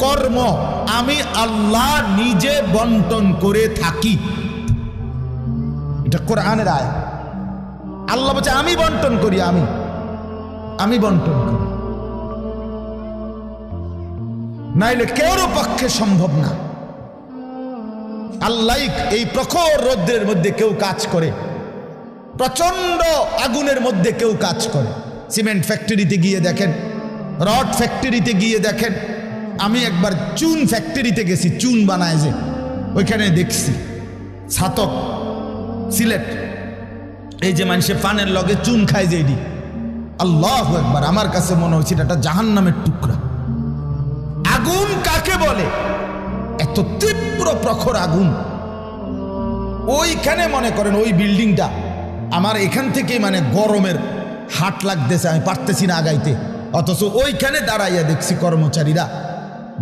কর্ম আমি আল্লাহ নিজে বন্টন করে থাকি। এটা কোরআনের আয়াত। আল্লাহ বলছে আমি বন্টন করি, আমি বন্টন করি, নাইলে কেউর পক্ষে সম্ভব না। আল্লাহ এই প্রখর রৌদ্রের মধ্যে কেউ কাজ করে, প্রচন্ড আগুনের মধ্যে কেউ কাজ করে। সিমেন্ট ফ্যাক্টরিতে গিয়ে দেখেন, রড ফ্যাক্টরিতে গিয়ে দেখেন। আমি একবার চুন ফ্যাক্টরিতে গেছি, চুন বানায় যে, ওইখানে দেখছি ছাতক সিলেট, এই যে মানুষে পানের লগে চুন খায় যে, এটি আল্লাহু আকবার, আমার কাছে মনে হচ্ছে এটা জাহান্নামের টুকরা। আগুন কাকে বলে? এত তীব্র প্রখর আগুন। ওইখানে মনে করেন ওই বিল্ডিংটা আমার এখান থেকে মানে গরমের হাট লাগতেছে, আমি পারতেছি না আগাইতে, অথচ ওইখানে দাঁড়াইয়া দেখছি কর্মচারীরা